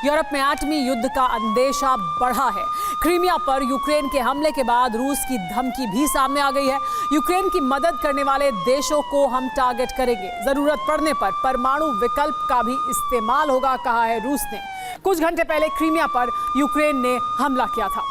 Europe में एटमी युद्ध का अंदेशा बढ़ा है। क्रीमिया पर यूक्रेन के हमले के बाद रूस की धमकी भी सामने आ गई है। यूक्रेन की मदद करने वाले देशों को हम टारगेट करेंगे, जरूरत पड़ने पर परमाणु विकल्प का भी इस्तेमाल होगा, कहा है रूस ने। कुछ घंटे पहले क्रीमिया पर यूक्रेन ने हमला किया था।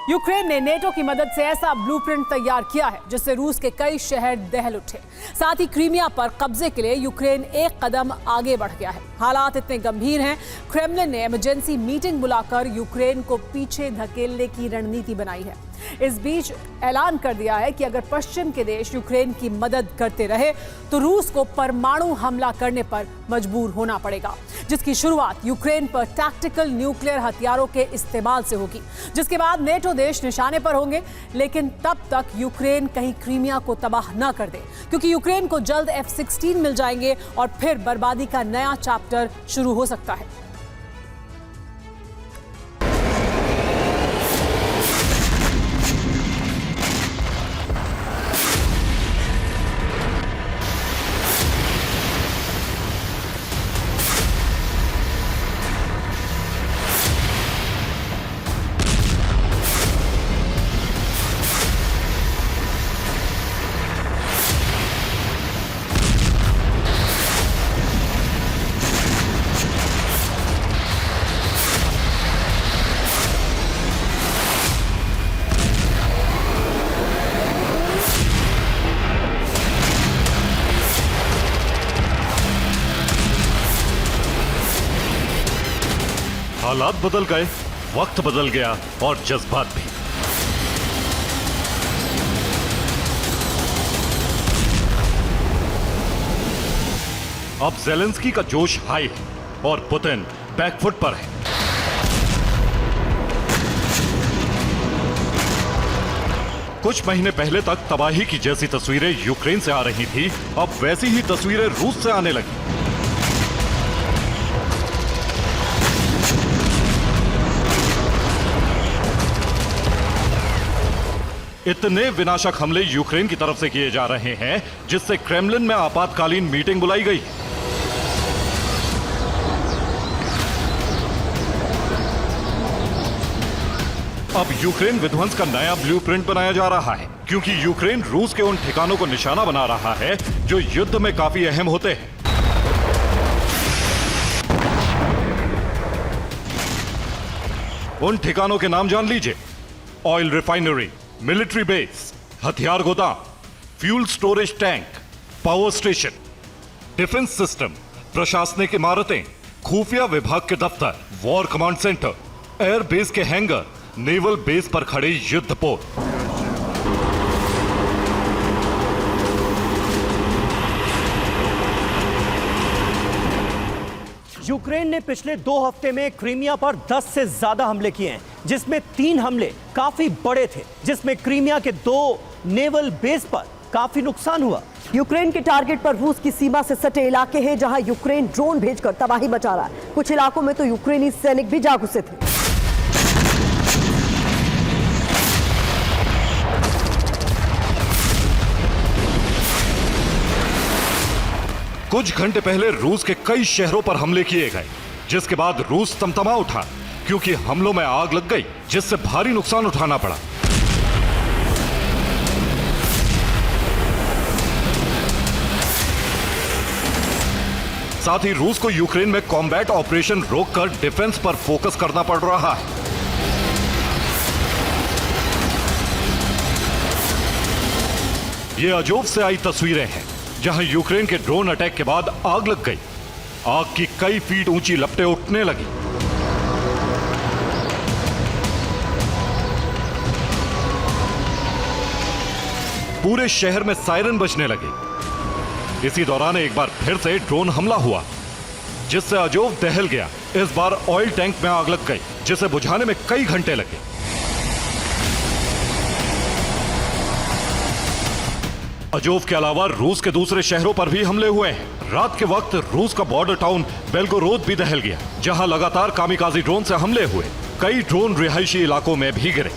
यूक्रेन ने नेटो की मदद से ऐसा ब्लूप्रिंट तैयार किया है जिससे रूस के कई शहर दहल उठे। साथ ही क्रीमिया पर कब्जे के लिए यूक्रेन एक कदम आगे बढ़ गया है। हालात इतने गंभीर हैं, क्रेमलिन ने इमरजेंसी मीटिंग बुलाकर यूक्रेन को पीछे धकेलने की रणनीति बनाई है। इस बीच ऐलान कर दिया है कि अगर पश्चिम के देश यूक्रेन की मदद करते रहे तो रूस को परमाणु हमला करने पर मजबूर होना पड़ेगा, जिसकी शुरुआत यूक्रेन पर टैक्टिकल न्यूक्लियर हथियारों के इस्तेमाल से होगी, जिसके बाद नेटो देश निशाने पर होंगे। लेकिन तब तक यूक्रेन कहीं क्रीमिया को तबाह न कर दे, क्योंकि यूक्रेन को जल्द F-16 मिल जाएंगे और फिर बर्बादी का नया चैप्टर शुरू हो सकता है। हालात बदल गए, वक्त बदल गया और जज्बात भी। अब ज़ेलेंस्की का जोश हाई है और पुतिन बैकफुट पर है। कुछ महीने पहले तक तबाही की जैसी तस्वीरें यूक्रेन से आ रही थी, अब वैसी ही तस्वीरें रूस से आने लगी। इतने विनाशक हमले यूक्रेन की तरफ से किए जा रहे हैं जिससे क्रेमलिन में आपातकालीन मीटिंग बुलाई गई। अब यूक्रेन विध्वंस का नया ब्लूप्रिंट बनाया जा रहा है, क्योंकि यूक्रेन रूस के उन ठिकानों को निशाना बना रहा है जो युद्ध में काफी अहम होते हैं। उन ठिकानों के नाम जान लीजिए: ऑयल रिफाइनरी, मिलिट्री बेस, हथियार गोदाम, fuel storage tank, power station, defence system, प्रशासनिक इमारतें, खुफिया विभाग के दफ्तर, war command centre, air base के हैंगर, नेवल बेस पर खड़े युद्धपोत। यूक्रेन ने पिछले 2 हफ्ते में क्रीमिया पर 10 से ज्यादा हमले किए हैं, जिसमें 3 हमले काफी बड़े थे, जिसमें क्रीमिया के 2 नेवल बेस पर काफी नुकसान हुआ। यूक्रेन के टारगेट पर रूस की सीमा से सटे इलाके हैं, जहां यूक्रेन ड्रोन भेजकर तबाही मचा रहा है। कुछ इलाकों में तो यूक्रेनी सैनिक भी जा घुसे थे। कुछ घंटे पहले रूस के कई शहरों पर हमले किए गए, जिसके बाद रूस तमतमा उठा, क्योंकि हमलों में आग लग गई, जिससे भारी नुकसान उठाना पड़ा। साथ ही रूस को यूक्रेन में कॉम्बैट ऑपरेशन रोककर डिफेंस पर फोकस करना पड़ रहा है। ये अजोब से आई तस्वीरें हैं, जहां यूक्रेन के ड्रोन अटैक के बाद आग लग गई। आग की कई फीट ऊंची लपटें उठने लगी। पूरे शहर में सायरन बजने लगे। इसी दौरान एक बार फिर से ड्रोन हमला हुआ, जिससे अजोव दहल गया। इस बार ऑयल टैंक में आग लग गई, जिसे बुझाने में कई घंटे लगे। अजोव के अलावा रूस के दूसरे शहरों पर भी हमले हुए हैं। रात के वक्त रूस का बॉर्डर टाउन बेल्गोरोद भी दहल गया, जहां लगातार कामिकाजी ड्रोन से हमले हुए। कई ड्रोन रिहायशी इलाकों में भी गिरे।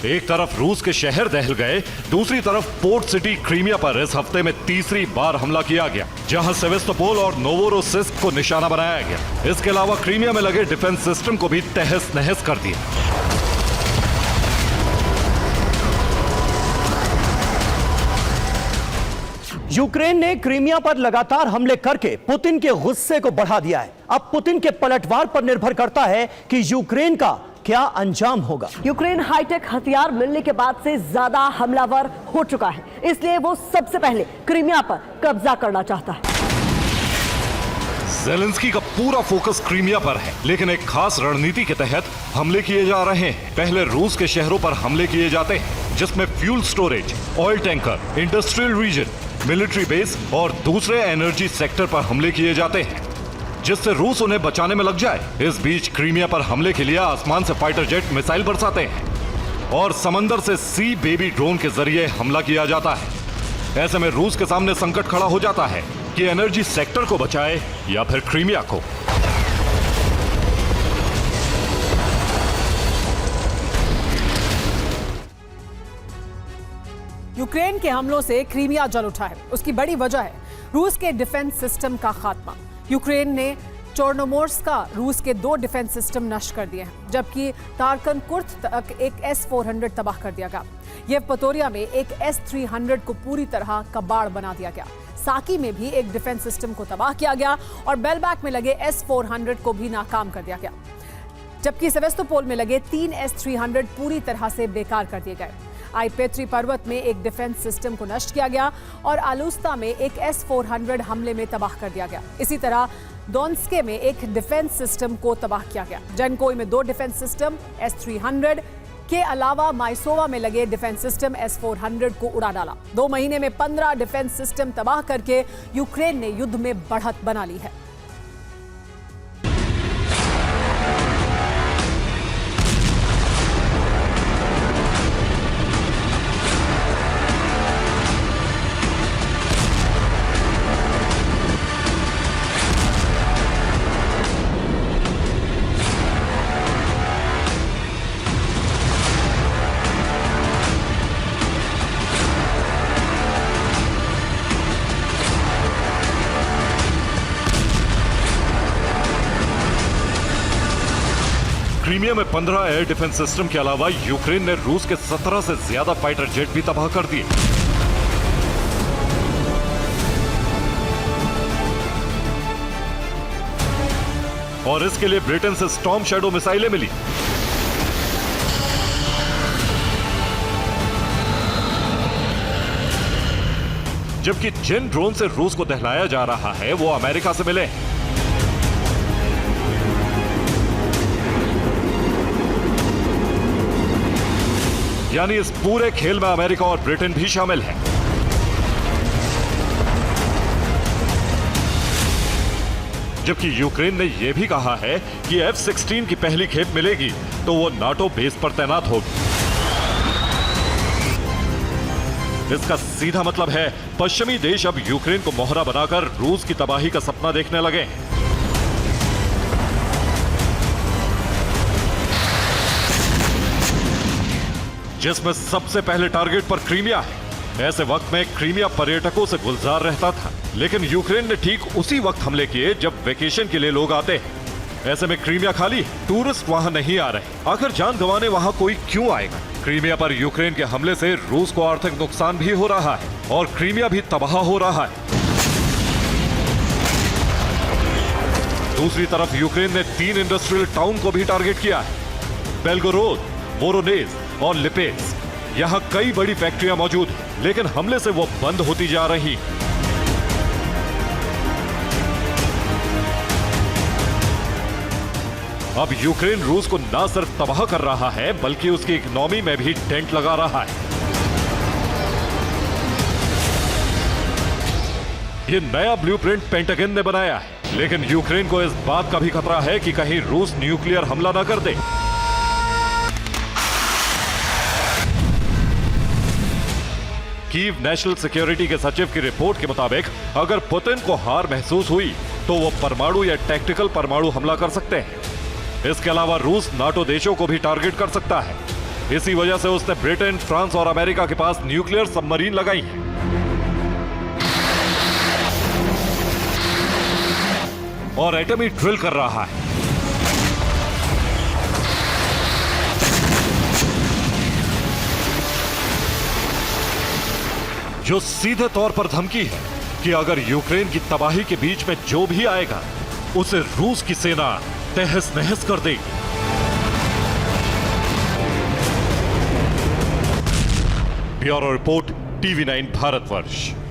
एक तरफ रूस के शहर दहल गए, दूसरी तरफ पोर्ट सिटी क्रीमिया पर इस हफ्ते में तीसरी बार हमला किया गया, जहां सेवेस्तोपोल और नोवोरोसिस्क को निशाना बनाया गया। इसके अलावा क्रीमिया में लगे डिफेंस सिस्टम को भी तहस नहस कर दिया। यूक्रेन ने क्रीमिया पर लगातार हमले करके पुतिन के गुस्से को बढ़ा दिया है। अब पुतिन के पलटवार पर निर्भर करता है कि यूक्रेन का क्या अंजाम होगा। यूक्रेन हाईटेक हथियार मिलने के बाद से ज्यादा हमलावर हो चुका है, इसलिए वो सबसे पहले क्रीमिया पर कब्जा करना चाहता है। ज़ेलेंस्की का पूरा फोकस क्रीमिया पर है, लेकिन एक खास रणनीति के तहत हमले किए जा रहे हैं। पहले रूस के शहरों पर हमले किए जाते हैं, जिसमें fuel storage, oil tanker, industrial region, military base और दूसरे एनर्जी सेक्टर पर हमले किए जाते हैं, जिससे रूस उन्हें बचाने में लग जाए। इस बीच क्रीमिया पर हमले के लिए आसमान से फाइटर जेट मिसाइल बरसाते हैं और समंदर से सी बेबी ड्रोन के जरिए हमला किया जाता है। ऐसे में रूस के सामने संकट खड़ा हो जाता है कि एनर्जी सेक्टर को बचाए या फिर क्रीमिया को। यूक्रेन के हमलों से क्रीमिया जल उठा है। उसकी बड़ी वजह है रूस के डिफेंस सिस्टम का खात्मा। यूक्रेन ने चोर्नोमोर्स्क रूस के 2 डिफेंस सिस्टम नष्ट कर दिए हैं, जबकि तारकनकुर्द तक एक S-400 तबाह कर दिया गया। येवपतोरिया में एक S-300 को पूरी तरह कबाड़ बना दिया गया। साकी में भी एक डिफेंस सिस्टम को तबाह किया गया और बेलबैक में लगे S-400 को भी नाकाम कर दिया गया, जबकि सेवेस्तोपोल में लगे 3 S-300 पूरी तरह से बेकार कर दिए गए। आईपेट्री पर्वत में एक डिफेंस सिस्टम को नष्ट किया गया और आलूस्ता में एक S-400 हमले में तबाह कर दिया गया। इसी तरह डोन्स्के में एक डिफेंस सिस्टम को तबाह किया गया। जनकोई में 2 डिफेंस सिस्टम S-300 के अलावा माइसोवा में लगे डिफेंस सिस्टम S-400 को उड़ा डाला। 2 महीने में 15 डिफेंस सिस्टम तबाह करके यूक्रेन ने युद्ध में बढ़त बना ली है। क्रीमिया में 15 एयर डिफेंस सिस्टम के अलावा यूक्रेन ने रूस के 17 से ज्यादा फाइटर जेट भी तबाह कर दिए। और इसके लिए ब्रिटेन से स्टॉर्म शैडो मिसाइलें मिली। जबकि जिन ड्रोन से रूस को दहलाया जा रहा है वो अमेरिका से मिले हैं। यानी इस पूरे खेल में अमेरिका और ब्रिटेन भी शामिल है। जबकि यूक्रेन ने यह भी कहा है कि F-16 की पहली खेप मिलेगी तो वो नाटो बेस पर तैनात होगी। इसका सीधा मतलब है पश्चिमी देश अब यूक्रेन को मोहरा बनाकर रूस की तबाही का सपना देखने लगे हैं। जिसमें सबसे पहले टारगेट पर क्रीमिया है। ऐसे वक्त में क्रीमिया पर्यटकों से गुलजार रहता था, लेकिन यूक्रेन ने ठीक उसी वक्त हमले किए जब वेकेशन के लिए लोग आते हैं। ऐसे में क्रीमिया खाली, टूरिस्ट वहां नहीं आ रहे। आखिर जान गंवाने वहां कोई क्यों आएगा? क्रीमिया पर यूक्रेन के हमले से रूस को आर्थिक नुकसान भी हो रहा है और क्रीमिया भी तबाह हो रहा है। दूसरी तरफ यूक्रेन ने 3 इंडस्ट्रियल टाउन को भी टारगेट किया है, बेल्गोरोद, वोरोनेज और लिपेट्स। यहां कई बड़ी फैक्ट्रियां मौजूद हैं, लेकिन हमले से वो बंद होती जा रही। अब यूक्रेन रूस को न सिर्फ तबाह कर रहा है बल्कि उसकी इकोनॉमी में भी डेंट लगा रहा है। ये नया ब्लूप्रिंट पेंटागन ने बनाया है, लेकिन यूक्रेन को इस बात का भी खतरा है कि कहीं रूस न्यूक्लियर हमला न कर दे। कीव नेशनल सिक्योरिटी के सचिव की रिपोर्ट के मुताबिक अगर पुतिन को हार महसूस हुई तो वो परमाणु या टैक्टिकल परमाणु हमला कर सकते हैं। इसके अलावा रूस नाटो देशों को भी टारगेट कर सकता है। इसी वजह से उसने ब्रिटेन, फ्रांस और अमेरिका के पास न्यूक्लियर सबमरीन लगाई है और एटमी ड्रिल कर रहा है। जो सीधे तौर पर धमकी है कि अगर यूक्रेन की तबाही के बीच में जो भी आएगा उसे रूस की सेना तहस नहस कर देगी। Bureau report, TV9 Bharatvarsh.